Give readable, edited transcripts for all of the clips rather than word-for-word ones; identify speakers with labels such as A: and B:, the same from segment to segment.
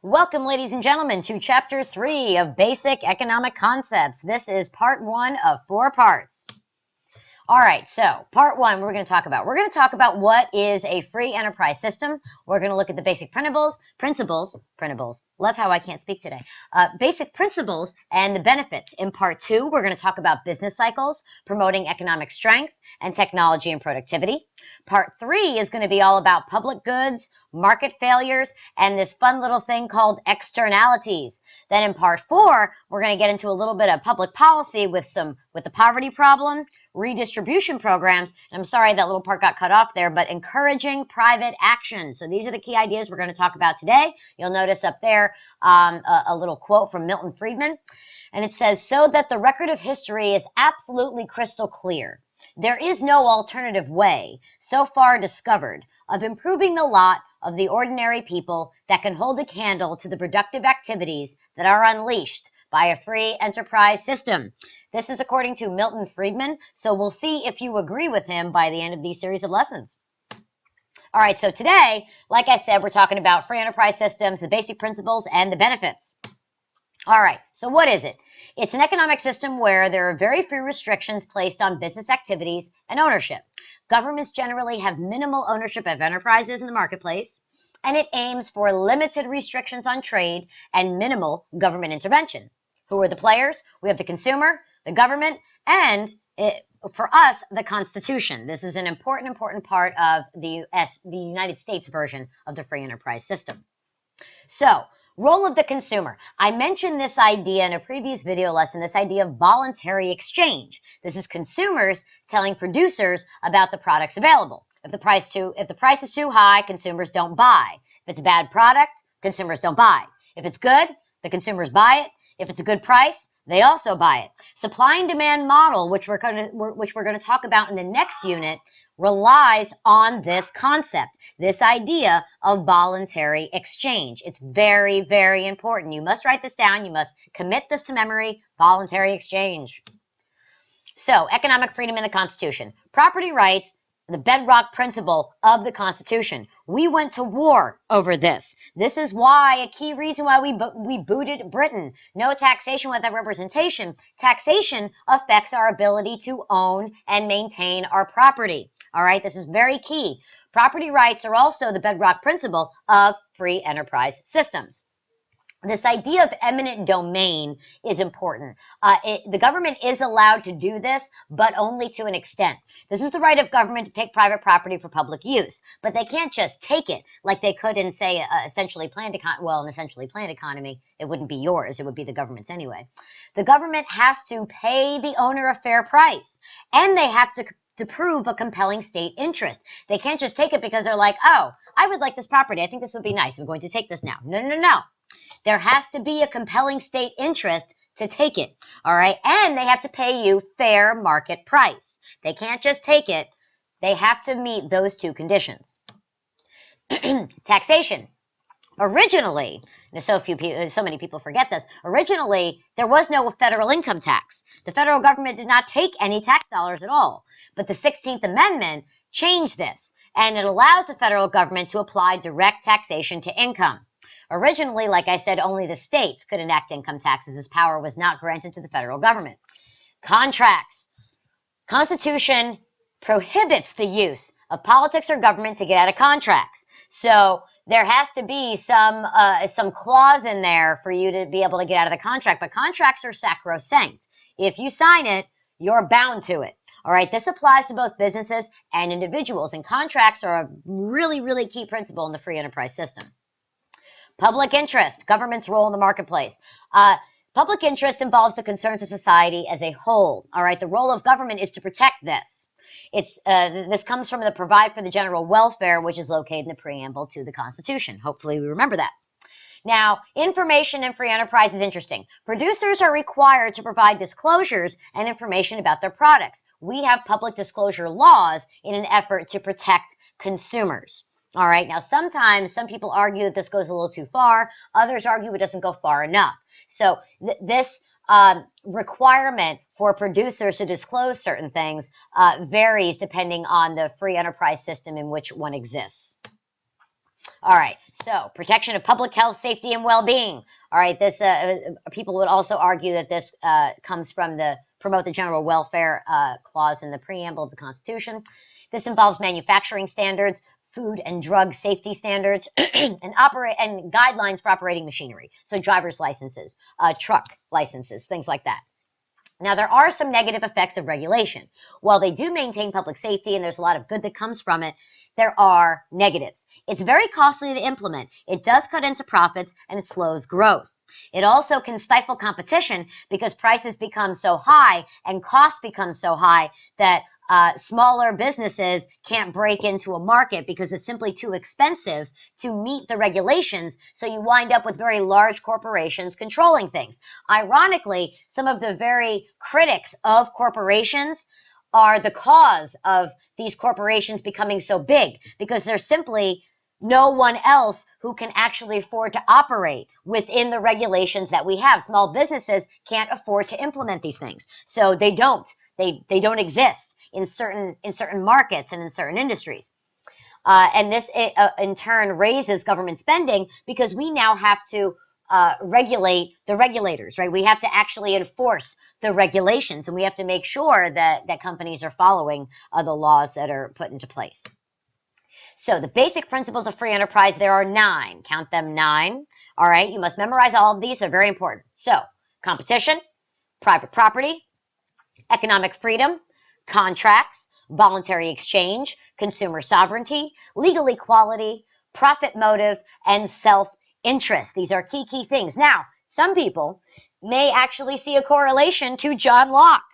A: Welcome, ladies and gentlemen, to Chapter 3 of Basic Economic Concepts. This is Part 1 of 4 parts. All right, so Part 1, we're going to talk about what is a free enterprise system. We're going to look at the basic principles, love how I can't speak today, basic principles and the benefits. In Part 2, we're going to talk about business cycles, promoting economic strength, and technology and productivity. Part 3 is going to be all about public goods, market failures, and this fun little thing called externalities. Then in Part 4, we're going to get into a little bit of public policy with the poverty problem, redistribution programs, and I'm sorry that little part got cut off there, but encouraging private action. So these are the key ideas we're going to talk about today. You'll notice up there a little quote from Milton Friedman, and it says, "So that the record of history is absolutely crystal clear. There is no alternative way, so far discovered, of improving the lot of the ordinary people that can hold a candle to the productive activities that are unleashed by a free enterprise system." This is according to Milton Friedman, so we'll see if you agree with him by the end of these series of lessons. All right, so today, like I said, we're talking about free enterprise systems, the basic principles, and the benefits. All right, so what is it? It's an economic system where there are very few restrictions placed on business activities and ownership. Governments generally have minimal ownership of enterprises in the marketplace, and it aims for limited restrictions on trade and minimal government intervention. Who are the players? We have the consumer, the government, and for us, the Constitution. This is an important part of the United States version of the free enterprise system. So, role of the consumer. I mentioned this idea in a previous video lesson, this idea of voluntary exchange. This is consumers telling producers about the products available. If the price is too high, consumers don't buy. If it's a bad product, consumers don't buy. If it's good, the consumers buy it. If it's a good price, they also buy it. Supply and demand model, which we're going to talk about in the next unit, relies on this concept, this idea of voluntary exchange. It's very, very important. You must write this down. You must commit this to memory, voluntary exchange. So, economic freedom in the Constitution. Property rights, the bedrock principle of the Constitution. We went to war over this. This is why, a key reason why we booted Britain. No taxation without representation. Taxation affects our ability to own and maintain our property. All right, this is very key. Property rights are also the bedrock principle of free enterprise systems. This idea of eminent domain is important. The government is allowed to do this, but only to an extent. This is the right of government to take private property for public use, but they can't just take it like they could in, say, an essentially planned economy. It wouldn't be yours. It would be the government's anyway. The government has to pay the owner a fair price, and they have to prove a compelling state interest. They can't just take it because they're like, oh, I would like this property. I think this would be nice. I'm going to take this now. No. There has to be a compelling state interest to take it, all right? And they have to pay you fair market price. They can't just take it. They have to meet those two conditions. Taxation. Originally, so many people forget this, originally there was no federal income tax. The federal government did not take any tax dollars at all. But the 16th Amendment changed this, and it allows the federal government to apply direct taxation to income. Originally, like I said, only the states could enact income taxes. This power was not granted to the federal government. Contracts. Constitution prohibits the use of politics or government to get out of contracts. So there has to be some clause in there for you to be able to get out of the contract. But contracts are sacrosanct. If you sign it, you're bound to it. All right, this applies to both businesses and individuals, and contracts are a really, really key principle in the free enterprise system. Public interest, government's role in the marketplace. Public interest involves the concerns of society as a whole. All right, the role of government is to protect this. This comes from the provide for the general welfare, which is located in the preamble to the Constitution. Hopefully we remember that. Now, information in free enterprise is interesting. Producers are required to provide disclosures and information about their products. We have public disclosure laws in an effort to protect consumers. All right, now sometimes some people argue that this goes a little too far. Others argue it doesn't go far enough. So this requirement for producers to disclose certain things varies depending on the free enterprise system in which one exists. All right, so protection of public health, safety, and well-being. All right, this people would also argue that this comes from the promote the general welfare clause in the preamble of the Constitution. This involves manufacturing standards, food and drug safety standards, and guidelines for operating machinery. So driver's licenses, truck licenses, things like that. Now, there are some negative effects of regulation. While they do maintain public safety and there's a lot of good that comes from it, there are negatives. It's very costly to implement. It does cut into profits and it slows growth. It also can stifle competition because prices become so high and costs become so high that smaller businesses can't break into a market because it's simply too expensive to meet the regulations, so you wind up with very large corporations controlling things. Ironically, some of the very critics of corporations are the cause of these corporations becoming so big because there's simply no one else who can actually afford to operate within the regulations that we have. Small businesses can't afford to implement these things, so they don't exist in certain markets and in certain industries. And this in turn raises government spending because we now have to regulate the regulators, right? We have to actually enforce the regulations, and we have to make sure that companies are following the laws that are put into place. So the basic principles of free enterprise, there are 9. Count them, 9. All right, you must memorize all of these. They're very important. So competition, private property, economic freedom, contracts, voluntary exchange, consumer sovereignty, legal equality, profit motive, and self-interest. These are key things. Now, some people may actually see a correlation to John Locke.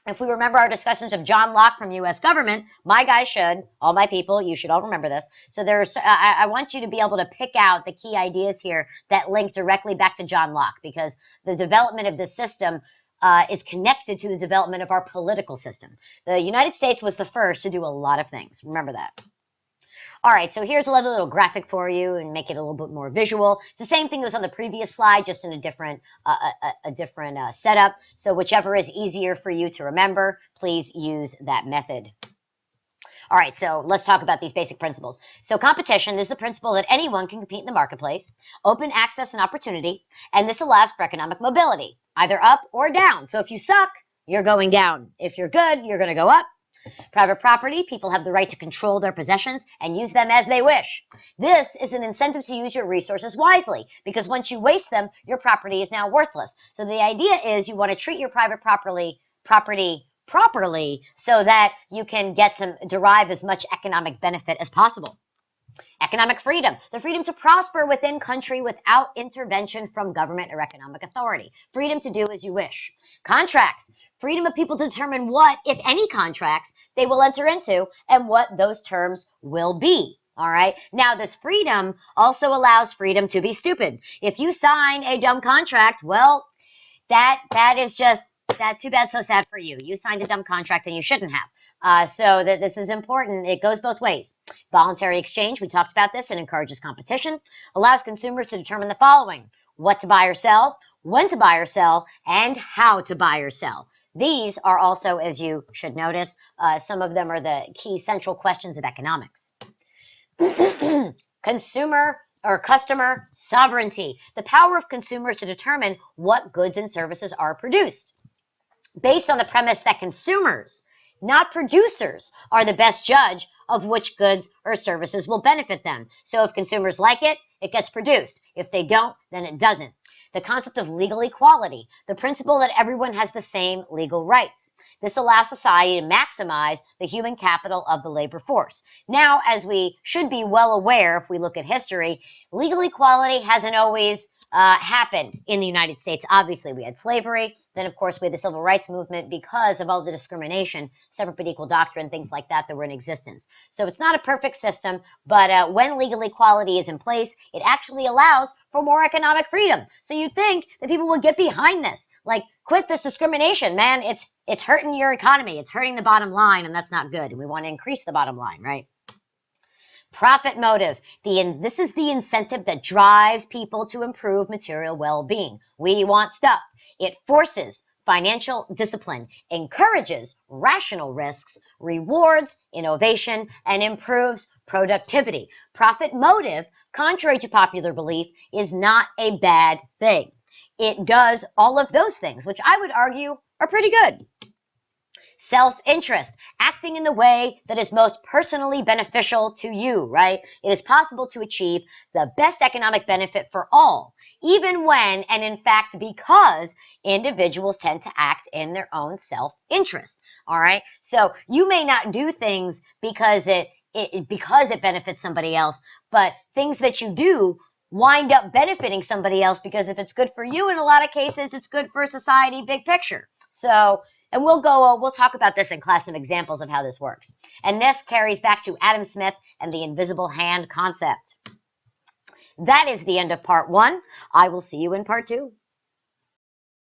A: If we remember our discussions of John Locke from U.S. government, my guys should, all my people, you should all remember this. So I want you to be able to pick out the key ideas here that link directly back to John Locke, because the development of this system is connected to the development of our political system. The United States was the first to do a lot of things. Remember that. All right, so here's a little graphic for you and make it a little bit more visual. It's the same thing that was on the previous slide, just in a different setup. So whichever is easier for you to remember, please use that method. All right, so let's talk about these basic principles. So competition is the principle that anyone can compete in the marketplace, open access and opportunity, and this allows for economic mobility, either up or down. So if you suck, you're going down. If you're good, you're going to go up. Private property, people have the right to control their possessions and use them as they wish. This is an incentive to use your resources wisely, because once you waste them, your property is now worthless. So the idea is you want to treat your private property properly so that you can derive as much economic benefit as possible. Economic freedom, the freedom to prosper within country without intervention from government or economic authority. Freedom to do as you wish. Contracts, freedom of people to determine what, if any, contracts they will enter into and what those terms will be. All right. Now, this freedom also allows freedom to be stupid. If you sign a dumb contract, well, that is just too bad, so sad for you. You signed a dumb contract and you shouldn't have. So this is important. It goes both ways. Voluntary exchange, we talked about this, and encourages competition, allows consumers to determine the following: what to buy or sell, when to buy or sell, and how to buy or sell. These are also, as you should notice, some of them are the key central questions of economics. Consumer or customer sovereignty, the power of consumers to determine what goods and services are produced, based on the premise that consumers, not producers, are the best judge of which goods or services will benefit them. So if consumers like it, it gets produced. If they don't, then it doesn't. The concept of legal equality, the principle that everyone has the same legal rights. This allows society to maximize the human capital of the labor force. Now, as we should be well aware, if we look at history, legal equality hasn't always happened in the United States. Obviously, we had slavery. Then, of course, we had the civil rights movement because of all the discrimination, separate but equal doctrine, things like that were in existence. So it's not a perfect system, but when legal equality is in place, it actually allows for more economic freedom. So you think that people would get behind this, like, quit this discrimination, man. It's hurting your economy. It's hurting the bottom line, and that's not good. And we want to increase the bottom line, right? Profit motive. This is the incentive that drives people to improve material well-being. We want stuff. It forces Financial discipline encourages rational risks, rewards innovation, and improves productivity. Profit motive, contrary to popular belief, is not a bad thing. It does all of those things, which I would argue are pretty good. Self-interest, acting in the way that is most personally beneficial to you, right? It is possible to achieve the best economic benefit for all, even when, and in fact because, individuals tend to act in their own self-interest, all right? So you may not do things because it benefits somebody else, but things that you do wind up benefiting somebody else because if it's good for you, in a lot of cases, it's good for society, big picture. So, and we'll talk about this in class, some examples of how this works. And this carries back to Adam Smith and the invisible hand concept. That is the end of part 1. I will see you in part 2.